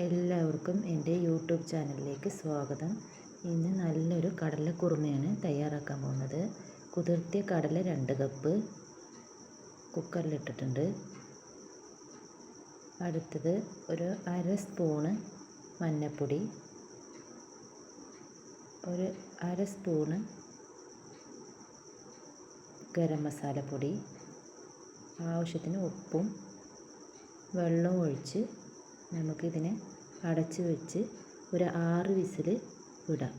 എല്ലാവർക്കും എൻ്റെ യൂട്യൂബ് ചാനലിലേക്ക് സ്വാഗതം. ഇന്ന് നല്ലൊരു കടലക്കുറുമയാണ് തയ്യാറാക്കാൻ പോകുന്നത്. കുതിർത്തിയ കടല 2 കപ്പ് കുക്കറിലിട്ടിട്ടുണ്ട്. അടുത്തത് ഒരു അര സ്പൂണ് മഞ്ഞൾപ്പൊടി, ഒരു അര സ്പൂണ് ഗരം മസാലപ്പൊടി, ആവശ്യത്തിന് ഉപ്പും വെള്ളവും ഒഴിച്ച് നമുക്കിതിനെ അടച്ച് വെച്ച് ഒരു 6 വിസിൽ ഇടാം.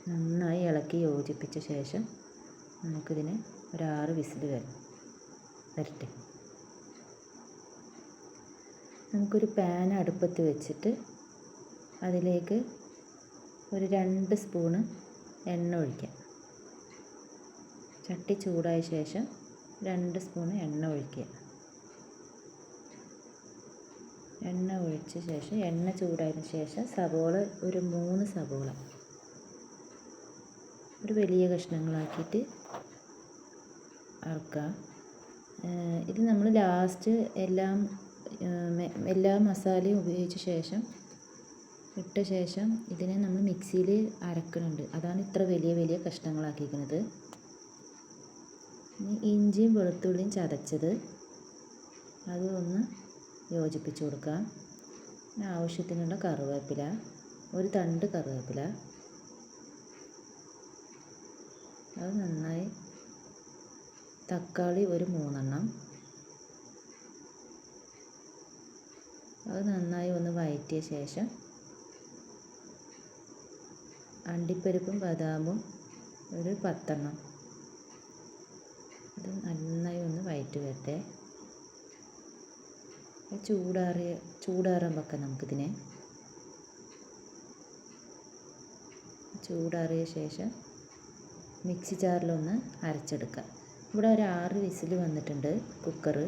നന്നായി ഇളക്കി യോജിപ്പിച്ച ശേഷം നമുക്കിതിനെ ഒരു 6 വിസിൽ വരട്ടെ. നമുക്കൊരു പാൻ അടുപ്പത്ത് വെച്ചിട്ട് അതിലേക്ക് ഒരു 2 സ്പൂണ് എണ്ണ ഒഴിക്കാം. ചട്ടി ചൂടായ ശേഷം 2 സ്പൂണ് എണ്ണ ഒഴിക്കുക. എണ്ണ ഒഴിച്ച ശേഷം എണ്ണ ചൂടായതിനു ശേഷം സവോള ഒരു 3 സവോള ഒരു വലിയ കഷ്ണങ്ങളാക്കിയിട്ട് ഇറക്കുക. ഇത് നമ്മൾ ലാസ്റ്റ് എല്ലാ മസാലയും ഉപയോഗിച്ച ശേഷം ഇട്ട ശേഷം ഇതിനെ നമ്മൾ മിക്സിയിൽ അരക്കുന്നുണ്ട്. അതാണ് ഇത്ര വലിയ കഷ്ണങ്ങളാക്കിയിരിക്കുന്നത്. ഇനി ഇഞ്ചിയും വെളുത്തുള്ളിയും ചതച്ചത് അത് ഒന്ന് യോജിപ്പിച്ച് കൊടുക്കാം. ആവശ്യത്തിനുള്ള കറിവേപ്പില, ഒരു തണ്ട് കറിവേപ്പില, അത് നന്നായി. തക്കാളി ഒരു 3 എണ്ണം, അത് നന്നായി ഒന്ന് വഴറ്റിയ ശേഷം അണ്ടിപ്പരിപ്പും ബദാമും ഒരു 10 എണ്ണം, ഇത് നന്നായി ഒന്ന് വഴറ്റി വരട്ടെ. ചൂടാറാൻ വെക്കാം നമുക്കിതിനെ. ചൂടാറിയ ശേഷം മിക്സി ജാറിലൊന്ന് അരച്ചെടുക്കാം. ഇവിടെ ഒരു 6 വിസിൽ വന്നിട്ടുണ്ട് കുക്കർ.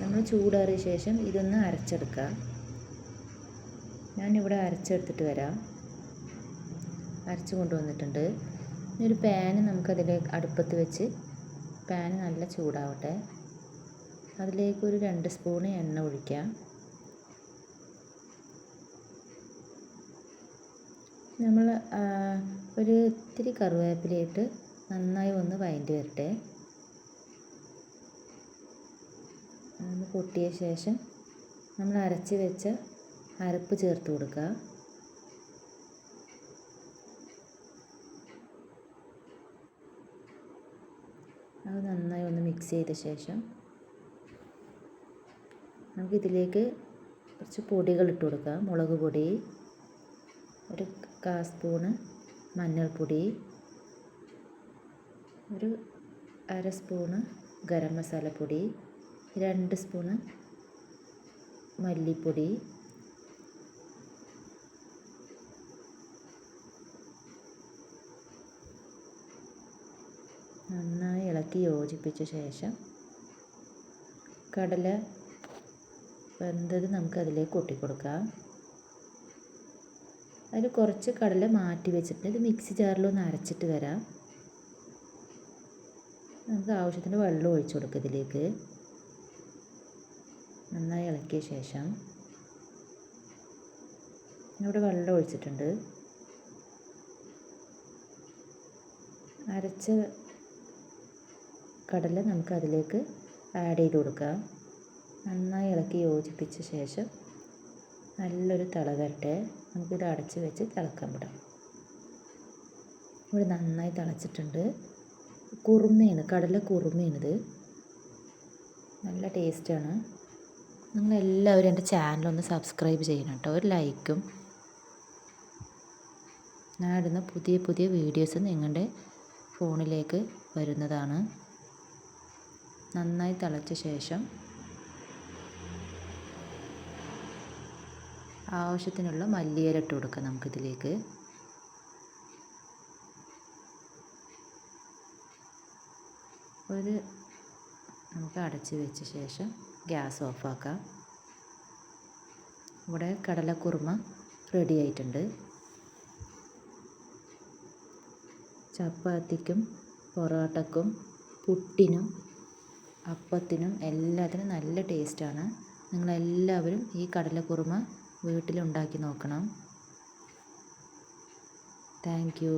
നമ്മൾ ചൂടാറിയ ശേഷം ഇതൊന്ന് അരച്ചെടുക്കാം. ഞാനിവിടെ അരച്ചെടുത്തിട്ട് വരാം. അരച്ച് കൊണ്ടുവന്നിട്ടുണ്ട്. ഇനി ഒരു പാന് നമുക്കതിലേക്ക് അടുപ്പത്ത് വെച്ച് പാന് നല്ല ചൂടാവട്ടെ. അതിലേക്ക് ഒരു 2 സ്പൂണ് എണ്ണ ഒഴിക്കാം. നമ്മൾ ഒരു ഇത്തിരി കറിവേപ്പിലയിട്ട് നന്നായി ഒന്ന് വഴറ്റി വരട്ടെ. ഒന്ന് പൊട്ടിയ ശേഷം നമ്മൾ അരച്ച് വെച്ച അരപ്പ് ചേർത്ത് കൊടുക്കുക. അത് നന്നായി ഒന്ന് മിക്സ് ചെയ്ത ശേഷം നമുക്കിതിലേക്ക് കുറച്ച് പൊടികൾ ഇട്ട് കൊടുക്കാം. മുളക് പൊടി, ഒരു 1/4 സ്പൂണ് മഞ്ഞൾപ്പൊടി, ഒരു അര സ്പൂണ് ഗരം മസാലപ്പൊടി, 2 സ്പൂണ് മല്ലിപ്പൊടി, നന്നായി ഇളക്കി യോജിപ്പിച്ച ശേഷം കടല വെന്തത് നമുക്ക് അതിലേക്ക് കൊട്ടിക്കൊടുക്കാം. അതിൽ കുറച്ച് കടല മാറ്റി വെച്ചിട്ട് ഇത് മിക്സി ജാറിലൊന്ന് അരച്ചിട്ട് വരാം. നമുക്ക് ആവശ്യത്തിന് വെള്ളം ഒഴിച്ചു കൊടുക്കുക. ഇതിലേക്ക് നന്നായി ഇളക്കിയ ശേഷം ഇവിടെ വെള്ളം ഒഴിച്ചിട്ടുണ്ട്. അരച്ച കടല നമുക്ക് അതിലേക്ക് ആഡ് ചെയ്ത് കൊടുക്കാം. നന്നായി ഇളക്കി യോജിപ്പിച്ച ശേഷം നല്ലൊരു തിള വരട്ടെ. നമുക്കിത് അടച്ച് വെച്ച് തിളക്കാൻ വിടാം. ഇവിടെ നന്നായി തിളച്ചിട്ടുണ്ട്. കുറുമയാണ്, കടല കുറുമയാണിത്. നല്ല ടേസ്റ്റാണ്. നിങ്ങളെല്ലാവരും എൻ്റെ ചാനലൊന്ന് സബ്സ്ക്രൈബ് ചെയ്യണം കേട്ടോ. ഒരു ലൈക്കും. ഞാൻ ഇടുന്ന പുതിയ വീഡിയോസ് നിങ്ങളുടെ ഫോണിലേക്ക് വരുന്നതാണ്. നന്നായി തിളച്ച ശേഷം ആവശ്യത്തിനുള്ള മല്ലിയില ഇട്ട് കൊടുക്കാം നമുക്കിതിലേക്ക്. നമുക്ക് അടച്ച് വെച്ച ശേഷം ഗ്യാസ് ഓഫാക്കാം. ഇവിടെ കടലക്കുറുമ റെഡി ആയിട്ടുണ്ട്. ചപ്പാത്തിക്കും പൊറോട്ടക്കും പുട്ടിനും അപ്പത്തിനും എല്ലാത്തിനും നല്ല ടേസ്റ്റാണ്. നിങ്ങളെല്ലാവരും ഈ കടലക്കുറുമ വീട്ടിലുണ്ടാക്കി നോക്കണം. Thank you.